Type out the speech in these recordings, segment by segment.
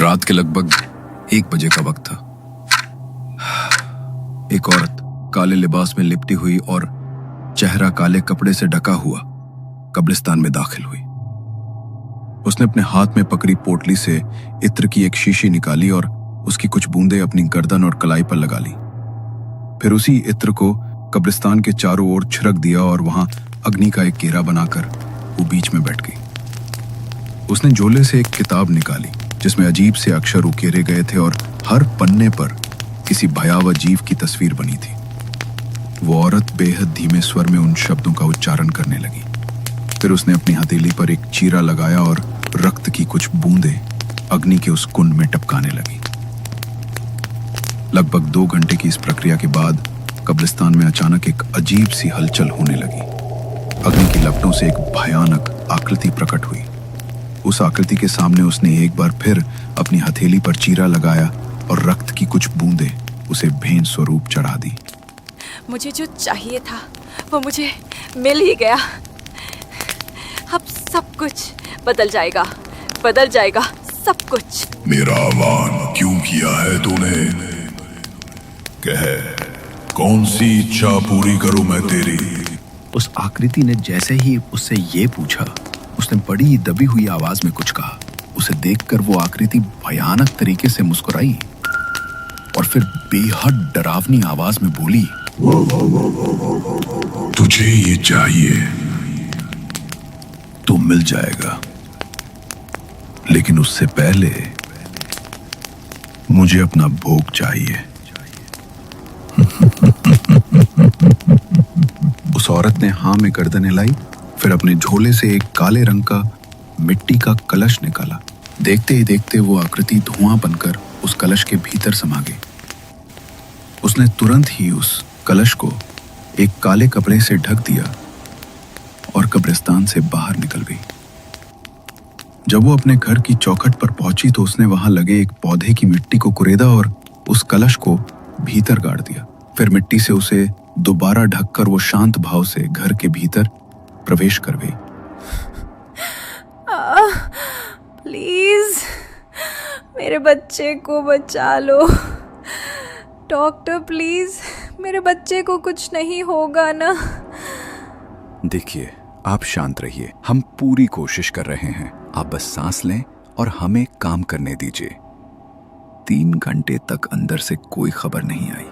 रात के लगभग 1 बजे का वक्त था। एक औरत काले लिबास में लिपटी हुई और चेहरा काले कपड़े से ढका हुआ कब्रिस्तान में दाखिल हुई। उसने अपने हाथ में पकड़ी पोटली से इत्र की एक शीशी निकाली और उसकी कुछ बूंदें अपनी गर्दन और कलाई पर लगा ली। फिर उसी इत्र को कब्रिस्तान के चारों ओर छिड़क दिया और वहां अग्नि का एक घेरा बनाकर वो बीच में बैठ गई। उसने झोले से एक किताब निकाली जिसमें अजीब से अक्षर उकेरे गए थे और हर पन्ने पर किसी भयावह जीव की तस्वीर बनी थी। वो औरत बेहद धीमे स्वर में उन शब्दों का उच्चारण करने लगी। फिर उसने अपनी हथेली पर एक चीरा लगाया और रक्त की कुछ बूंदें अग्नि के उस कुंड में टपकाने लगी। लगभग 2 घंटे की इस प्रक्रिया के बाद कब्रिस्तान में अचानक एक अजीब सी हलचल होने लगी। अग्नि की लपटों से एक भयानक आकृति प्रकट हुई। उस आकृति के सामने उसने एक बार फिर अपनी हथेली पर चीरा लगाया और रक्त की कुछ बूंदें उसे भेंट स्वरूप चढ़ा दी। मुझे जो चाहिए था वो मुझे मिल ही गया। अब सब कुछ बदल जाएगा सब कुछ। मेरा आह्वान क्यों किया है तूने? कह, कौन सी इच्छा पूरी करूं मैं तेरी? उस आकृति ने जैसे ही उससे ये पूछा, उसने बड़ी दबी हुई आवाज में कुछ कहा। उसे देखकर वो आकृति भयानक तरीके से मुस्कुराई और फिर बेहद डरावनी आवाज में बोली, तुझे ये चाहिए तो मिल जाएगा, लेकिन उससे पहले मुझे अपना भोग चाहिए। उस औरत ने हाँ में गर्दन हिलाई, फिर अपने झोले से एक काले रंग का मिट्टी का कलश निकाला। देखते ही देखते वो आकृति धुआं बनकर उस कलश के भीतर समा गई। उसने तुरंत ही उस कलश को एक काले कपड़े से ढक दिया और कब्रिस्तान से बाहर निकल गई। जब वो अपने घर की चौखट पर पहुंची तो उसने वहां लगे एक पौधे की मिट्टी को कुरेदा और उस कलश को भीतर गाड़ दिया। फिर मिट्टी से उसे दोबारा ढककर वो शांत भाव से घर के भीतर प्रवेश कर गई। प्लीज मेरे बच्चे को बचा लो डॉक्टर, प्लीज मेरे बच्चे को कुछ नहीं होगा ना। देखिए, आप शांत रहिए, हम पूरी कोशिश कर रहे हैं। आप बस सांस लें और हमें काम करने दीजिए। 3 घंटे तक अंदर से कोई खबर नहीं आई।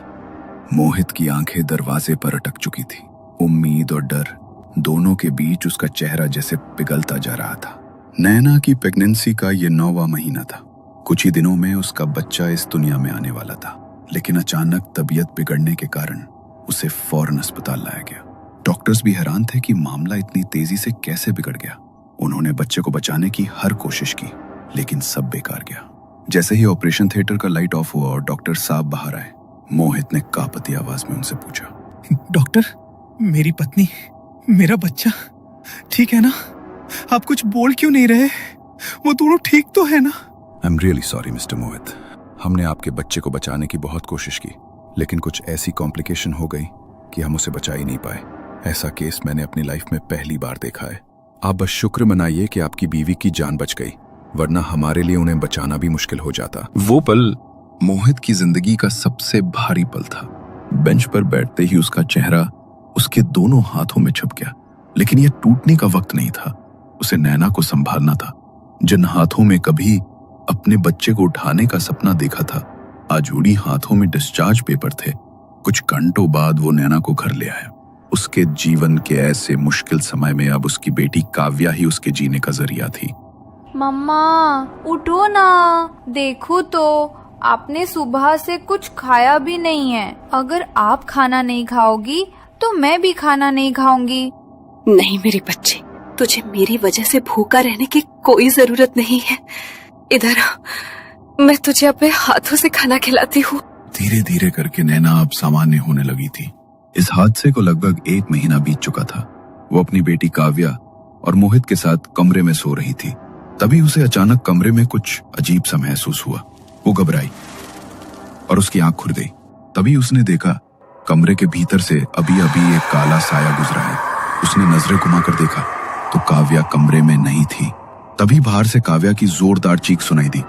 मोहित की आंखें दरवाजे पर अटक चुकी थी। उम्मीद और डर दोनों के बीच उसका चेहरा जैसे पिघलता जा रहा था। नैना की प्रेगनेंसी का ये 9वां महीना था। कुछ ही दिनों में उसका बच्चा इस दुनिया में आने वाला था, लेकिन अचानक तबीयत बिगड़ने के कारण उसे फौरन अस्पताल लाया गया। डॉक्टर्स भी हैरान थे कि मामला इतनी तेजी से कैसे बिगड़ गया। उन्होंने बच्चे को बचाने की हर कोशिश की, लेकिन सब बेकार गया। जैसे ही ऑपरेशन थिएटर का लाइट ऑफ हुआ और डॉक्टर साहब बाहर आए, मोहित ने कांपती आवाज में उनसे पूछा, डॉक्टर, मेरी पत्नी, मेरा बच्चा ठीक है ना? आप कुछ बोल क्यों नहीं रहे? वो दोनों ठीक तो है ना? I am really sorry mister Mohit. हमने आपके बच्चे को बचाने की बहुत कोशिश की, लेकिन कुछ ऐसी कॉम्प्लिकेशन हो गई कि हम उसे बचा ही नहीं पाए। ऐसा केस मैंने अपनी लाइफ में पहली बार देखा है। आप बस शुक्र मनाइए कि आपकी बीवी की जान बच गई, वरना हमारे लिए उन्हें बचाना भी मुश्किल हो जाता। वो पल मोहित की जिंदगी का सबसे भारी पल था। बेंच पर बैठते ही उसका चेहरा उसके दोनों हाथों में छप गया। लेकिन यह टूटने का वक्त नहीं था। उसे नैना को संभालना था। जिन हाथों में कभी अपने बच्चे को उठाने का सपना देखा था, आज उड़ी हाथों में डिस्चार्ज पेपर थे। कुछ घंटों बाद वो नैना को घर ले आया। उसके जीवन के ऐसे मुश्किल समय में अब उसकी बेटी काव्या ही उसके जीने का जरिया थी। मम्मा उठो ना, देखो तो आपने सुबह से कुछ खाया भी नहीं है। अगर आप खाना नहीं खाओगी तो मैं भी खाना नहीं खाऊंगी। नहीं मेरे बच्चे, तुझे मेरी वजह से भूखा रहने की कोई जरूरत नहीं है। इधर आ, मैं तुझे अपने हाथों से खाना खिलाती हूँ। धीरे धीरे करके नैना अब सामान्य होने लगी थी। इस हादसे को लगभग 1 महीना बीत चुका था। वो अपनी बेटी काव्या और मोहित के साथ कमरे में सो रही थी। तभी उसे अचानक कमरे में कुछ अजीब सा महसूस हुआ। वो घबराई और उसकी आंख खुल गई। तभी उसने देखा कमरे के भीतर से अभी अभी एक काला साया गुजरा है। उसने नजरें घुमाकर देखा तो काव्या कमरे में नहीं थी। तभी बाहर से काव्या की जोरदार चीख सुनाई दी।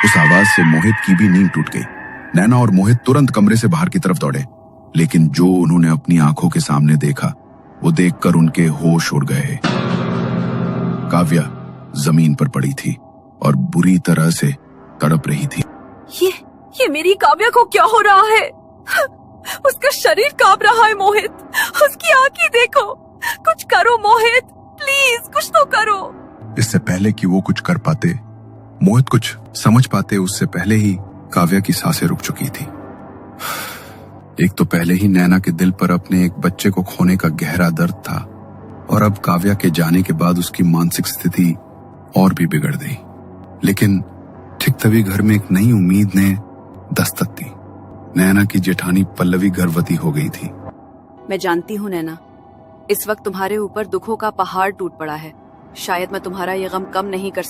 उस आवाज से मोहित की भी नींद टूट गई। नैना और मोहित तुरंत कमरे से बाहर की तरफ दौड़े, लेकिन जो उन्होंने अपनी आंखों के सामने देखा वो देखकर उनके होश उड़ गए। काव्या जमीन पर पड़ी थी और बुरी तरह से तड़प रही थी। ये मेरी काव्या को क्या हो रहा है? उसका शरीर कांप रहा है मोहित, उसकी आंखें देखो। कुछ करो मोहित, प्लीज कुछ तो करो। इससे पहले कि वो कुछ कर पाते, मोहित कुछ समझ पाते, उससे पहले ही काव्या की सांसें रुक चुकी थी। एक तो पहले ही नैना के दिल पर अपने एक बच्चे को खोने का गहरा दर्द था, और अब काव्या के जाने के बाद उसकी मानसिक स्थिति और भी बिगड़ गई। लेकिन ठीक तभी घर में एक नई उम्मीद ने दस्तक दी। नैना की जेठानी पल्लवी गर्भवती हो गई थी। मैं जानती हूँ नैना, इस वक्त तुम्हारे ऊपर दुखों का पहाड़ टूट पड़ा है। शायद मैं तुम्हारा ये गम कम नहीं कर सकती।